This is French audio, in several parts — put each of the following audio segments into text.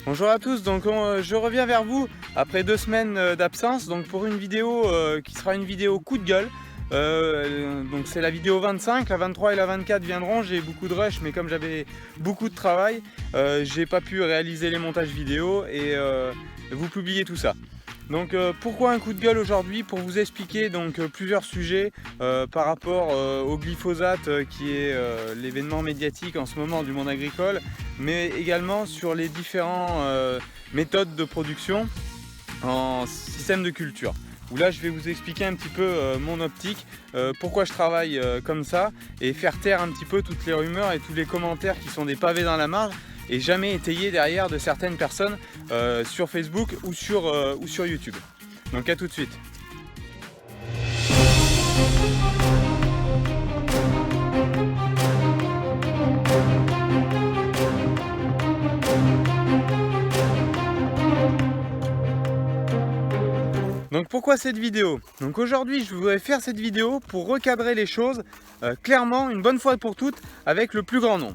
Bonjour à tous, donc je reviens vers vous après 2 semaines d'absence donc pour une vidéo qui sera une vidéo coup de gueule. Donc c'est la vidéo 25, la 23 et la 24 viendront, j'ai beaucoup de rush mais comme j'avais beaucoup de travail, j'ai pas pu réaliser les montages vidéo et vous publier tout ça. Donc pourquoi un coup de gueule aujourd'hui? Pour vous expliquer donc plusieurs sujets par rapport au glyphosate qui est l'événement médiatique en ce moment du monde agricole, mais également sur les différentes méthodes de production en système de culture. Où là je vais vous expliquer un petit peu mon optique, pourquoi je travaille comme ça et faire taire un petit peu toutes les rumeurs et tous les commentaires qui sont des pavés dans la mare et jamais étayés derrière de certaines personnes sur Facebook ou sur YouTube. Donc à tout de suite. Donc pourquoi cette vidéo? Donc aujourd'hui je voudrais faire cette vidéo pour recadrer les choses clairement une bonne fois pour toutes avec le plus grand nombre.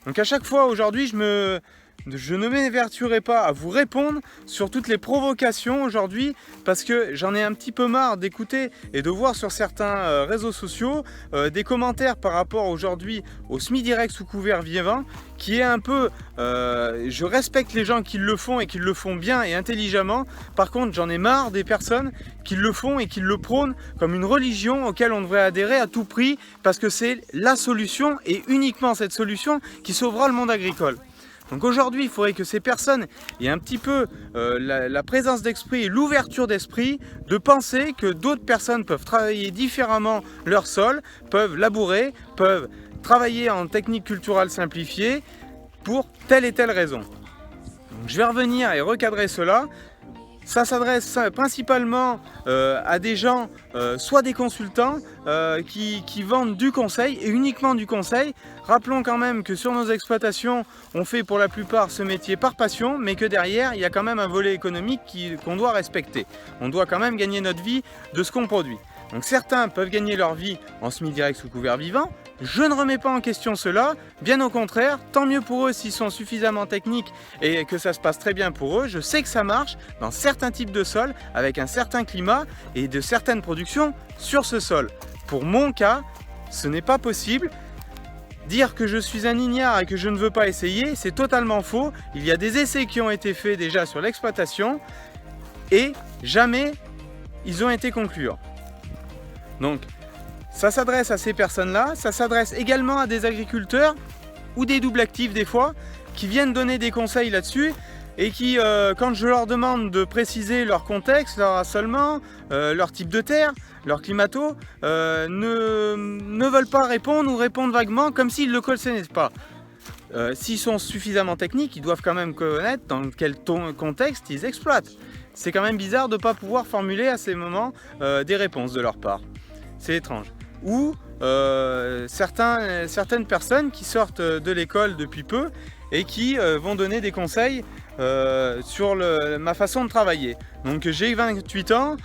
Donc à chaque fois aujourd'hui je ne m'évertuerai pas à vous répondre sur toutes les provocations aujourd'hui parce que j'en ai un petit peu marre d'écouter et de voir sur certains réseaux sociaux des commentaires par rapport aujourd'hui au semi-direct sous couvert vivant qui est un peu, je respecte les gens qui le font et qui le font bien et intelligemment. Par contre j'en ai marre des personnes qui le font et qui le prônent comme une religion auquel on devrait adhérer à tout prix parce que c'est la solution et uniquement cette solution qui sauvera le monde agricole. Donc aujourd'hui, il faudrait que ces personnes aient un petit peu la présence d'esprit et l'ouverture d'esprit de penser que d'autres personnes peuvent travailler différemment leur sol, peuvent labourer, peuvent travailler en technique culturelle simplifiée pour telle et telle raison. Donc je vais revenir et recadrer cela. Ça s'adresse principalement à des gens, soit des consultants qui vendent du conseil et uniquement du conseil. Rappelons quand même que sur nos exploitations, on fait pour la plupart ce métier par passion, mais que derrière, il y a quand même un volet économique qu'on doit respecter. On doit quand même gagner notre vie de ce qu'on produit. Donc certains peuvent gagner leur vie en semi-direct sous couvert vivant. Je ne remets pas en question cela, bien au contraire, tant mieux pour eux s'ils sont suffisamment techniques et que ça se passe très bien pour eux. Je sais que ça marche dans certains types de sols, avec un certain climat et de certaines productions sur ce sol. Pour mon cas, ce n'est pas possible. Dire que je suis un ignare et que je ne veux pas essayer, c'est totalement faux. Il y a des essais qui ont été faits déjà sur l'exploitation et jamais ils ont été concluants. Donc, ça s'adresse à ces personnes-là, ça s'adresse également à des agriculteurs ou des doubles actifs des fois qui viennent donner des conseils là-dessus et qui, quand je leur demande de préciser leur contexte, leur assolement, leur type de terre, leur climato, ne veulent pas répondre ou répondent vaguement comme s'ils ne le connaissaient pas. S'ils sont suffisamment techniques, ils doivent quand même connaître dans quel contexte ils exploitent. C'est quand même bizarre de ne pas pouvoir formuler à ces moments des réponses de leur part. C'est étrange. Ou certaines personnes qui sortent de l'école depuis peu et qui vont donner des conseils sur ma façon de travailler. Donc j'ai 28 ans,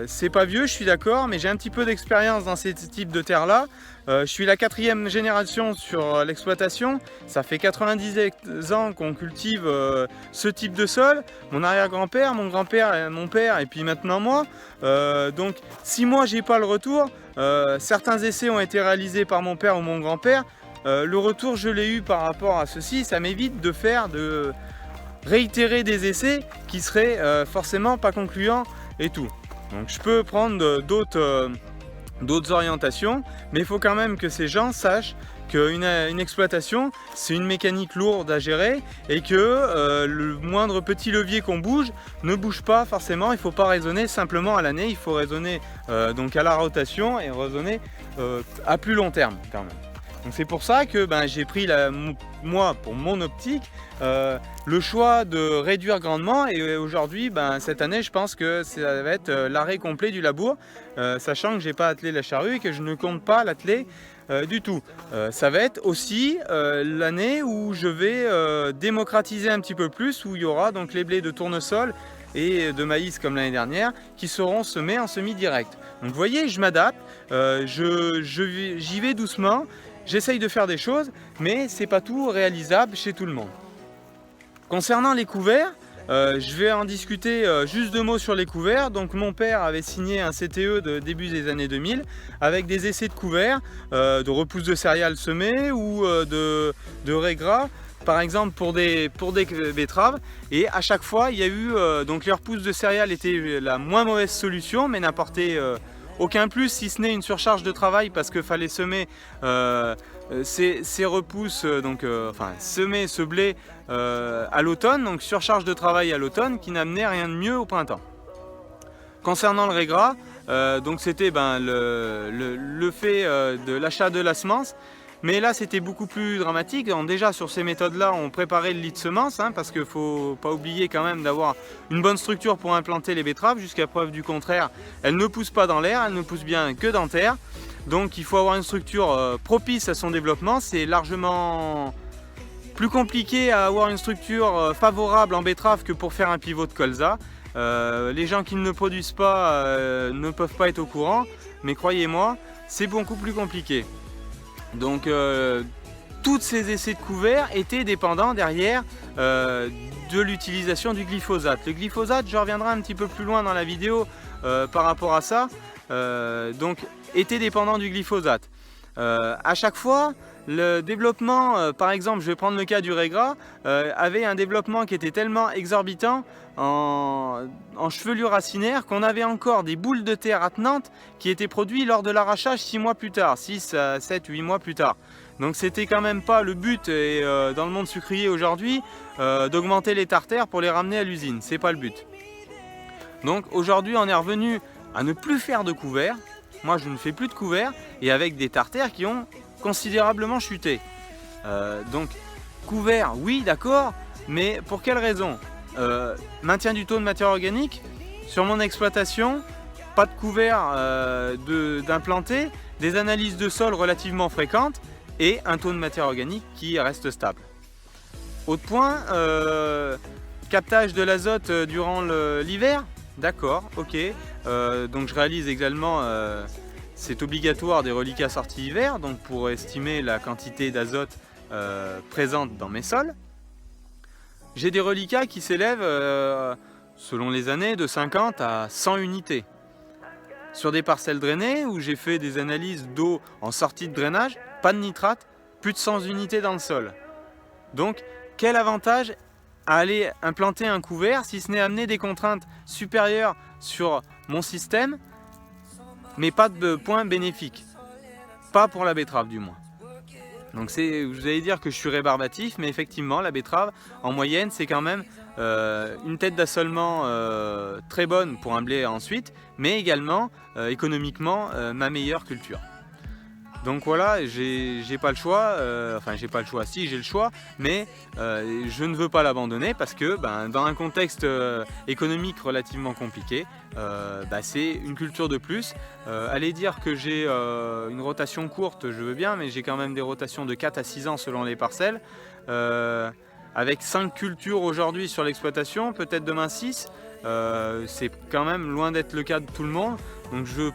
c'est pas vieux, je suis d'accord, mais j'ai un petit peu d'expérience dans ces types de terres-là. Je suis la 4e génération sur l'exploitation, ça fait 90 ans qu'on cultive ce type de sol. Mon arrière-grand-père, mon grand-père, mon père et puis maintenant moi. Donc si moi j'ai pas le retour, certains essais ont été réalisés par mon père ou mon grand-père. Le retour je l'ai eu par rapport à ceci, ça m'évite de réitérer des essais qui seraient forcément pas concluants et tout. Donc je peux prendre d'autres orientations, mais il faut quand même que ces gens sachent qu'une exploitation, c'est une mécanique lourde à gérer et que le moindre petit levier qu'on bouge ne bouge pas forcément. Il ne faut pas raisonner simplement à l'année, il faut raisonner donc à la rotation et raisonner à plus long terme quand même. Donc c'est pour ça que j'ai pris moi pour mon optique le choix de réduire grandement et aujourd'hui cette année je pense que ça va être l'arrêt complet du labour, sachant que j'ai pas attelé la charrue et que je ne compte pas l'atteler du tout. Ça va être aussi l'année où je vais démocratiser un petit peu plus, où il y aura donc les blés de tournesol et de maïs comme l'année dernière qui seront semés en semi-direct. Donc vous voyez, je m'adapte, j'y vais doucement. J'essaye de faire des choses, mais c'est pas tout réalisable chez tout le monde. Concernant les couverts, je vais en discuter juste 2 mots sur les couverts. Donc mon père avait signé un CTE de début des années 2000 avec des essais de couverts, de repousse de céréales semées ou de raies gras, par exemple pour des betteraves. Et à chaque fois il y a eu, donc les repousses de céréales étaient la moins mauvaise solution, mais n'apportaient aucun plus, si ce n'est une surcharge de travail, parce qu'il fallait semer ces repousses, enfin semer ce blé à l'automne, donc surcharge de travail à l'automne qui n'amenait rien de mieux au printemps. Concernant le rais gras, donc c'était le fait de l'achat de la semence, mais là c'était beaucoup plus dramatique. Donc, déjà sur ces méthodes là on préparait le lit de semence, parce qu'il ne faut pas oublier quand même d'avoir une bonne structure pour implanter les betteraves. Jusqu'à preuve du contraire, elles ne poussent pas dans l'air, elles ne poussent bien que dans terre. Donc il faut avoir une structure propice à son développement. C'est largement plus compliqué à avoir une structure favorable en betterave que pour faire un pivot de colza. Les gens qui ne produisent pas ne peuvent pas être au courant, mais croyez-moi, c'est beaucoup plus compliqué. Donc tous ces essais de couverts étaient dépendants derrière de l'utilisation du glyphosate. Le glyphosate, je reviendrai un petit peu plus loin dans la vidéo par rapport à ça, donc était dépendant du glyphosate. À chaque fois, le développement, par exemple, je vais prendre le cas du rais gras, avait un développement qui était tellement exorbitant en chevelure racinaire qu'on avait encore des boules de terre attenantes qui étaient produites lors de l'arrachage 6 mois plus tard, 6, 7, 8 mois plus tard. Donc c'était quand même pas le but, et dans le monde sucrier aujourd'hui, d'augmenter les tartères pour les ramener à l'usine, c'est pas le but. Donc aujourd'hui on est revenu à ne plus faire de couverts. Moi je ne fais plus de couverts, et avec des tartères qui ont considérablement chuté. Donc couvert, oui d'accord, mais pour quelle raison? Maintien du taux de matière organique sur mon exploitation, pas de couvert d'implanté, des analyses de sol relativement fréquentes et un taux de matière organique qui reste stable. Autre point, captage de l'azote durant l'hiver, d'accord, ok. Donc je réalise également, c'est obligatoire, des reliquats sorties hiver, donc pour estimer la quantité d'azote présente dans mes sols. J'ai des reliquats qui s'élèvent, selon les années, de 50 à 100 unités. Sur des parcelles drainées, où j'ai fait des analyses d'eau en sortie de drainage, pas de nitrate, plus de 100 unités dans le sol. Donc, quel avantage à aller implanter un couvert, si ce n'est amener des contraintes supérieures sur mon système, mais pas de points bénéfiques. Pas pour la betterave du moins. Donc vous allez dire que je suis rébarbatif, mais effectivement la betterave en moyenne c'est quand même une tête d'assolement très bonne pour un blé ensuite, mais également économiquement ma meilleure culture. Donc voilà, j'ai pas le choix, enfin j'ai pas le choix, si j'ai le choix, mais je ne veux pas l'abandonner parce que dans un contexte économique relativement compliqué, c'est une culture de plus. Allez dire que j'ai une rotation courte, je veux bien, mais j'ai quand même des rotations de 4 à 6 ans selon les parcelles. Avec 5 cultures aujourd'hui sur l'exploitation, peut-être demain 6, c'est quand même loin d'être le cas de tout le monde. Donc je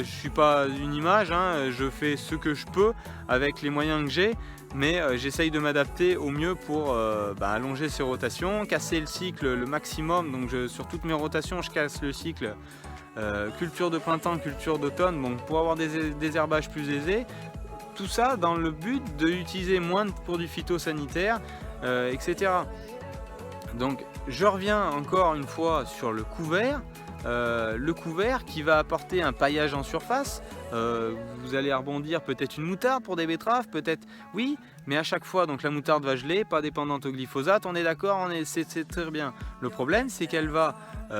suis pas une image, je fais ce que je peux avec les moyens que j'ai, mais j'essaye de m'adapter au mieux pour allonger ces rotations, casser le cycle le maximum. Donc sur toutes mes rotations je casse le cycle culture de printemps, culture d'automne, donc pour avoir des herbages plus aisés. Tout ça dans le but d'utiliser moins de produits phytosanitaires, etc. Donc je reviens encore une fois sur le couvert. Le couvert qui va apporter un paillage en surface. Vous allez rebondir, peut-être une moutarde pour des betteraves, peut-être oui, mais à chaque fois donc la moutarde va geler, pas dépendante au glyphosate, on est d'accord, c'est très bien. Le problème c'est qu'elle va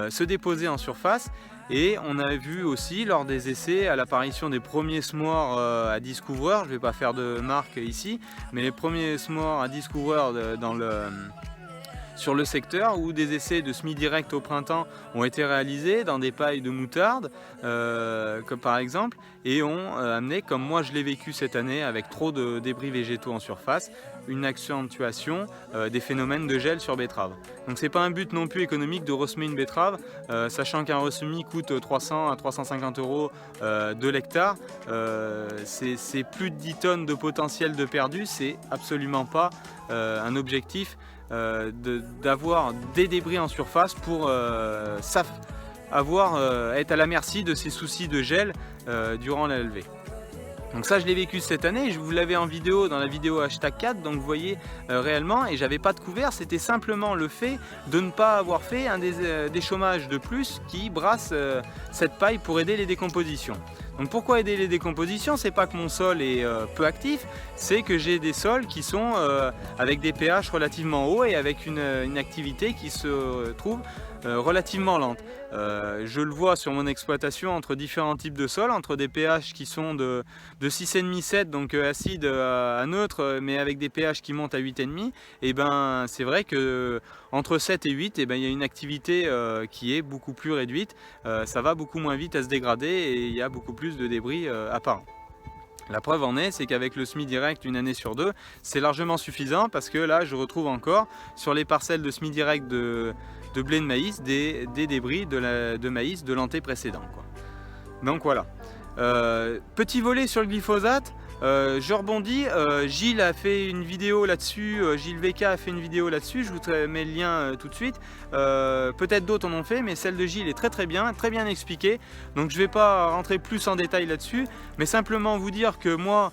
se déposer en surface, et on a vu aussi lors des essais à l'apparition des premiers semoirs à 10 couvreurs, je ne vais pas faire de marque ici, mais les premiers semoirs à 10 couvreurs sur le secteur, où des essais de semis direct au printemps ont été réalisés dans des pailles de moutarde, comme par exemple, et ont amené, comme moi je l'ai vécu cette année avec trop de débris végétaux en surface, une accentuation des phénomènes de gel sur betterave. Donc c'est pas un but non plus économique de ressemer une betterave, sachant qu'un ressemis coûte 300 à 350 euros de l'hectare. C'est plus de 10 tonnes de potentiel de perdu, c'est absolument pas un objectif d'avoir des débris en surface pour être à la merci de ces soucis de gel durant la levée. Donc ça je l'ai vécu cette année, je vous l'avais en vidéo dans la vidéo #4, donc vous voyez réellement, et j'avais pas de couvert, c'était simplement le fait de ne pas avoir fait un déchômage de plus qui brasse cette paille pour aider les décompositions. Donc pourquoi aider les décompositions? C'est pas que mon sol est peu actif, c'est que j'ai des sols qui sont avec des pH relativement hauts et avec une activité qui se trouve relativement lente. Je le vois sur mon exploitation entre différents types de sols, entre des pH qui sont de 6,5-7, donc acide à neutre, mais avec des pH qui montent à 8,5, et ben c'est vrai que entre 7 et 8, et ben, il y a une activité qui est beaucoup plus réduite, ça va beaucoup moins vite à se dégrader et il y a beaucoup plus de débris apparents. La preuve en est, c'est qu'avec le semis direct une année sur deux, c'est largement suffisant parce que là je retrouve encore sur les parcelles de semis direct de blé de maïs des débris de maïs de l'année précédent, quoi. Donc voilà. Petit volet sur le glyphosate, je rebondis, Gilles a fait une vidéo là-dessus, Gilles VK a fait une vidéo là-dessus, je vous mets le lien tout de suite. Peut-être d'autres en ont fait, mais celle de Gilles est très bien expliquée. Donc je ne vais pas rentrer plus en détail là-dessus, mais simplement vous dire que moi,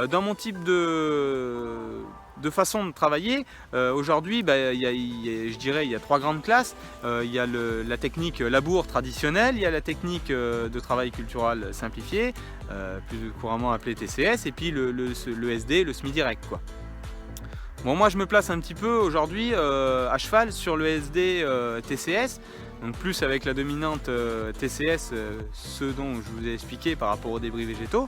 dans mon type de façon de travailler, aujourd'hui je dirais il y a trois grandes classes. Il y a la technique labour traditionnelle, il y a la technique de travail cultural simplifié, plus couramment appelé TCS, et puis le SD, le semis direct, quoi. Bon, moi je me place un petit peu aujourd'hui à cheval sur le SD TCS, donc plus avec la dominante TCS, ce dont je vous ai expliqué par rapport aux débris végétaux.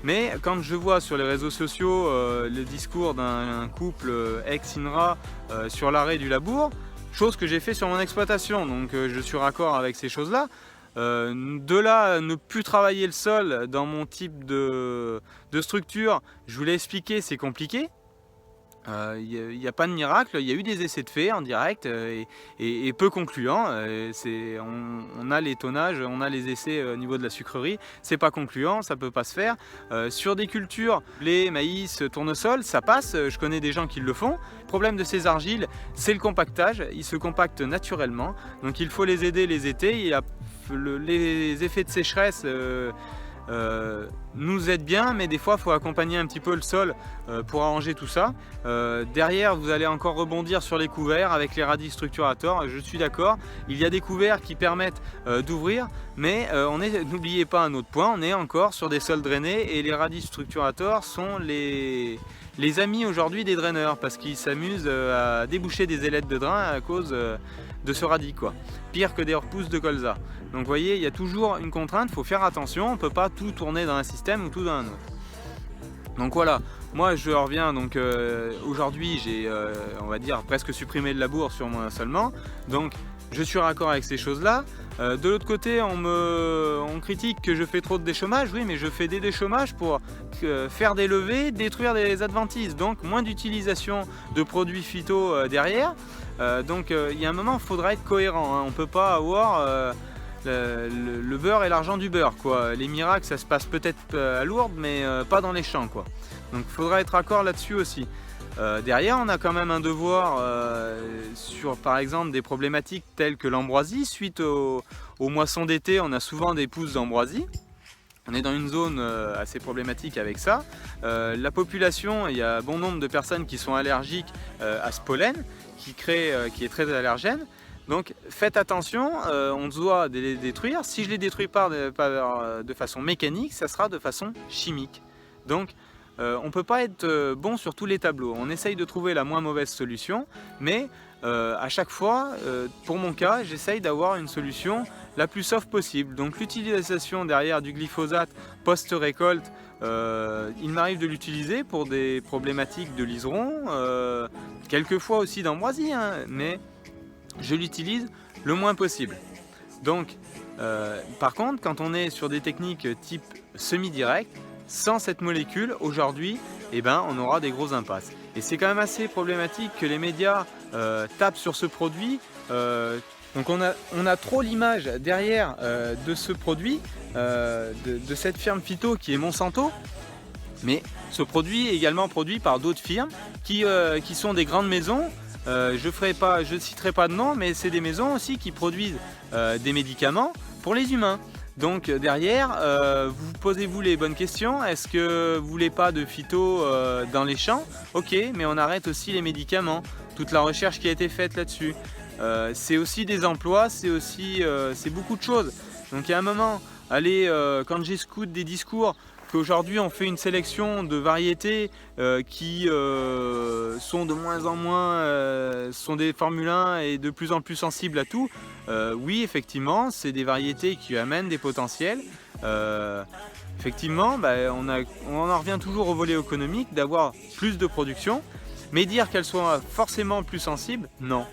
Mais quand je vois sur les réseaux sociaux le discours d'un couple ex-INRA sur l'arrêt du labour, chose que j'ai fait sur mon exploitation, donc je suis raccord avec ces choses-là. De là, ne plus travailler le sol dans mon type de structure, je vous l'ai expliqué, c'est compliqué. Il n'y a pas de miracle, il y a eu des essais de fait en direct et peu concluants. On a les tonnages, on a les essais au niveau de la sucrerie, c'est pas concluant, ça peut pas se faire. Sur des cultures, blé, maïs, tournesol, ça passe, je connais des gens qui le font. Le problème de ces argiles, c'est le compactage, ils se compactent naturellement, donc il faut les aider les étés. Les effets de sécheresse nous aide bien, mais des fois il faut accompagner un petit peu le sol pour arranger tout ça. Derrière vous allez encore rebondir sur les couverts avec les radis structurators, je suis d'accord, il y a des couverts qui permettent d'ouvrir, mais n'oubliez pas un autre point, on est encore sur des sols drainés et les radis structurators sont les amis aujourd'hui des draineurs parce qu'ils s'amusent à déboucher des ailettes de drain à cause de ce radis, quoi. Pire que des repousses de colza. Donc vous voyez, il y a toujours une contrainte, il faut faire attention, on ne peut pas tout tourner dans un système ou tout dans un autre. Donc voilà, moi je reviens, donc aujourd'hui j'ai on va dire presque supprimé le labour sur mon assolement, donc je suis raccord avec ces choses-là. De l'autre côté, on critique que je fais trop de déchômage, oui, mais je fais des déchômages pour faire des levées, détruire des adventices, donc moins d'utilisation de produits phyto derrière. Donc il y a un moment, il faudra être cohérent, hein. On ne peut pas avoir le beurre et l'argent du beurre, quoi. Les miracles, ça se passe peut-être à Lourdes, mais pas dans les champs, quoi. Donc il faudra être raccord là-dessus aussi. Derrière, on a quand même un devoir sur, par exemple, des problématiques telles que l'ambroisie. Suite aux moissons d'été, on a souvent des pousses d'ambroisie. On est dans une zone assez problématique avec ça. La population, il y a bon nombre de personnes qui sont allergiques à ce pollen, qui est très allergène. Donc faites attention, on doit les détruire. Si je les détruis pas de façon mécanique, ça sera de façon chimique. Donc on ne peut pas être bon sur tous les tableaux. On essaye de trouver la moins mauvaise solution, mais à chaque fois, pour mon cas, j'essaye d'avoir une solution la plus soft possible. Donc l'utilisation derrière du glyphosate post-récolte, il m'arrive de l'utiliser pour des problématiques de liseron, quelquefois aussi d'ambroisie, hein, mais je l'utilise le moins possible. Donc par contre, quand on est sur des techniques type semi-direct, sans cette molécule, aujourd'hui, eh ben, on aura des grosses impasses. Et c'est quand même assez problématique que les médias tapent sur ce produit. Donc on a trop l'image derrière de ce produit, de cette firme phyto qui est Monsanto. Mais ce produit est également produit par d'autres firmes qui sont des grandes maisons. Je ne citerai pas de nom, mais c'est des maisons aussi qui produisent des médicaments pour les humains. Donc derrière, vous posez-vous les bonnes questions. Est-ce que vous voulez pas de phyto dans les champs? Ok, mais on arrête aussi les médicaments. Toute la recherche qui a été faite là-dessus. C'est aussi des emplois, c'est beaucoup de choses. Donc il y a un moment, quand j'écoute des discours qu'aujourd'hui on fait une sélection de variétés qui sont de moins en moins, sont des Formule 1 et de plus en plus sensibles à tout, oui effectivement c'est des variétés qui amènent des potentiels. Effectivement on en revient toujours au volet économique, d'avoir plus de production, mais dire qu'elles soient forcément plus sensibles, non.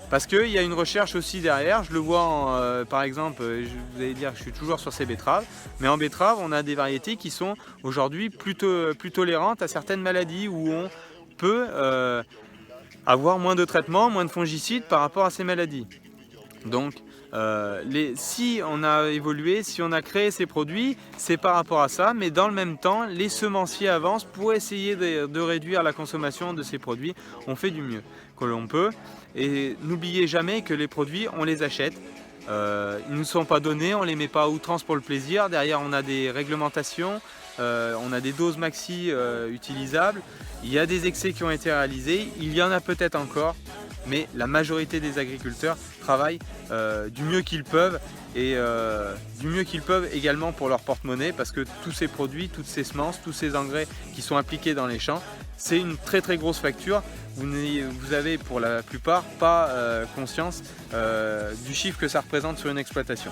Parce qu'il y a une recherche aussi derrière, je le vois par exemple, vous allez dire que je suis toujours sur ces betteraves, mais en betterave on a des variétés qui sont aujourd'hui plus tolérantes à certaines maladies où on peut avoir moins de traitements, moins de fongicides par rapport à ces maladies. Donc si on a évolué, si on a créé ces produits, c'est par rapport à ça, mais dans le même temps, les semenciers avancent pour essayer de réduire la consommation de ces produits. On fait du mieux que l'on peut, et n'oubliez jamais que les produits, on les achète. Ils ne nous sont pas donnés, on ne les met pas à outrance pour le plaisir. Derrière, on a des réglementations, on a des doses maxi utilisables. Il y a des excès qui ont été réalisés, il y en a peut-être encore, mais la majorité des agriculteurs travaillent du mieux qu'ils peuvent, et du mieux qu'ils peuvent également pour leur porte-monnaie, parce que tous ces produits, toutes ces semences, tous ces engrais qui sont appliqués dans les champs, c'est une très très grosse facture. Vous avez pour la plupart pas conscience du chiffre que ça représente sur une exploitation.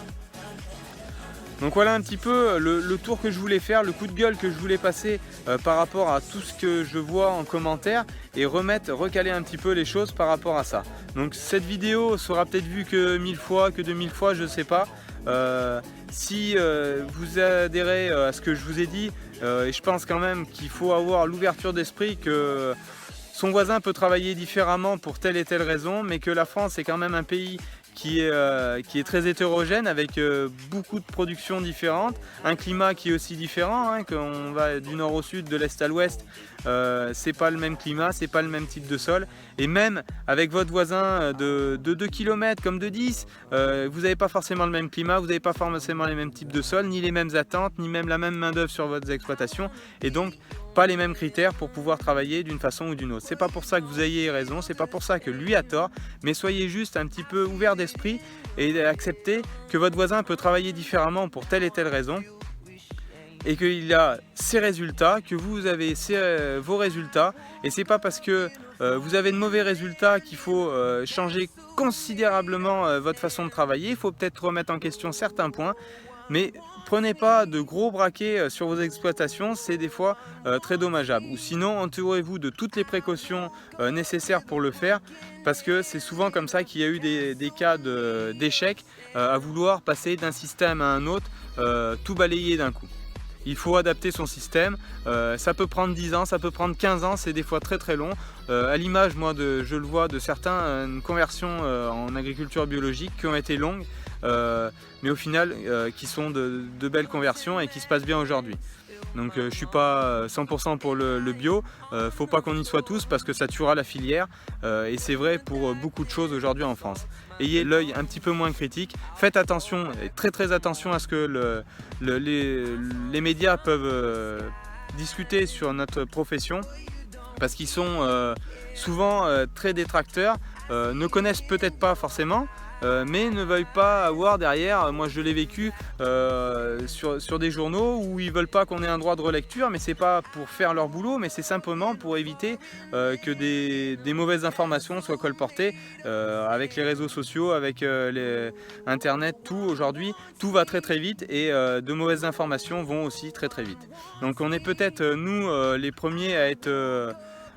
Donc voilà un petit peu le tour que je voulais faire, le coup de gueule que je voulais passer par rapport à tout ce que je vois en commentaire, et recaler un petit peu les choses par rapport à ça. Donc cette vidéo sera peut-être vue que 1000 fois, que 2000 fois, je ne sais pas. Si vous adhérez à ce que je vous ai dit, et je pense quand même qu'il faut avoir l'ouverture d'esprit que son voisin peut travailler différemment pour telle et telle raison, mais que la France est quand même un pays qui est très hétérogène, avec beaucoup de productions différentes, un climat qui est aussi différent, hein, qu'on va du nord au sud, de l'est à l'ouest, c'est pas le même climat, c'est pas le même type de sol, et même avec votre voisin de 2 km comme de 10, vous n'avez pas forcément le même climat, vous n'avez pas forcément les mêmes types de sol, ni les mêmes attentes, ni même la même main d'œuvre sur votre exploitation, et donc pas les mêmes critères pour pouvoir travailler d'une façon ou d'une autre. C'est pas pour ça que vous ayez raison, c'est pas pour ça que lui a tort, mais soyez juste un petit peu ouvert d'esprit et acceptez que votre voisin peut travailler différemment pour telle et telle raison, et qu'il a ses résultats, que vous avez vos résultats, et c'est pas parce que vous avez de mauvais résultats qu'il faut changer considérablement votre façon de travailler. Il faut peut-être remettre en question certains points, mais prenez pas de gros braquets sur vos exploitations, c'est des fois très dommageable. Ou sinon, entourez-vous de toutes les précautions nécessaires pour le faire, parce que c'est souvent comme ça qu'il y a eu des cas d'échec à vouloir passer d'un système à un autre, tout balayer d'un coup. Il faut adapter son système, ça peut prendre 10 ans, ça peut prendre 15 ans, c'est des fois très très long. À l'image, moi, je le vois de certaines conversions en agriculture biologique qui ont été longues, mais au final qui sont de belles conversions et qui se passent bien aujourd'hui. Donc je ne suis pas 100% pour le bio, faut pas qu'on y soit tous parce que ça tuera la filière, et c'est vrai pour beaucoup de choses aujourd'hui en France. Ayez l'œil un petit peu moins critique, faites attention, très très attention à ce que les médias peuvent discuter sur notre profession, parce qu'ils sont souvent très détracteurs, ne connaissent peut-être pas forcément, mais ne veulent pas avoir derrière, moi je l'ai vécu sur des journaux où ils veulent pas qu'on ait un droit de relecture, mais c'est pas pour faire leur boulot, mais c'est simplement pour éviter que des mauvaises informations soient colportées avec les réseaux sociaux, avec internet, tout aujourd'hui, tout va très très vite, et de mauvaises informations vont aussi très très vite. Donc on est peut-être nous les premiers à être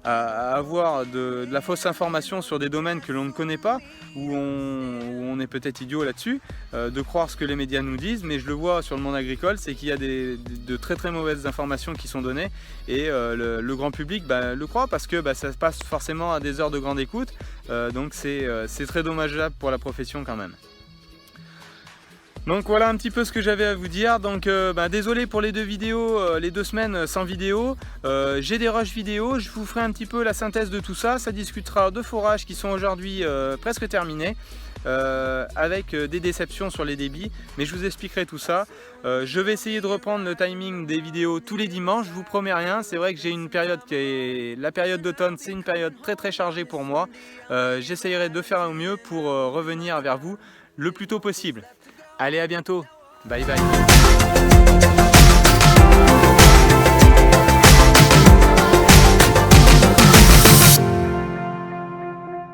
à avoir de la fausse information sur des domaines que l'on ne connaît pas, où on est peut-être idiot là-dessus, de croire ce que les médias nous disent, mais je le vois sur le monde agricole, c'est qu'il y a de très très mauvaises informations qui sont données, et le grand public le croit, parce que ça se passe forcément à des heures de grande écoute, donc c'est très dommageable pour la profession quand même. Donc voilà un petit peu ce que j'avais à vous dire. Donc désolé pour les 2 vidéos, les 2 semaines sans vidéo. J'ai des rushs vidéo, je vous ferai un petit peu la synthèse de tout ça. Ça discutera de forages qui sont aujourd'hui presque terminés, avec des déceptions sur les débits, mais je vous expliquerai tout ça. Je vais essayer de reprendre le timing des vidéos tous les dimanches, je vous promets rien. C'est vrai que j'ai une période qui est la période d'automne, c'est une période très chargée pour moi. J'essayerai de faire au mieux pour revenir vers vous le plus tôt possible. Allez, à bientôt, bye bye.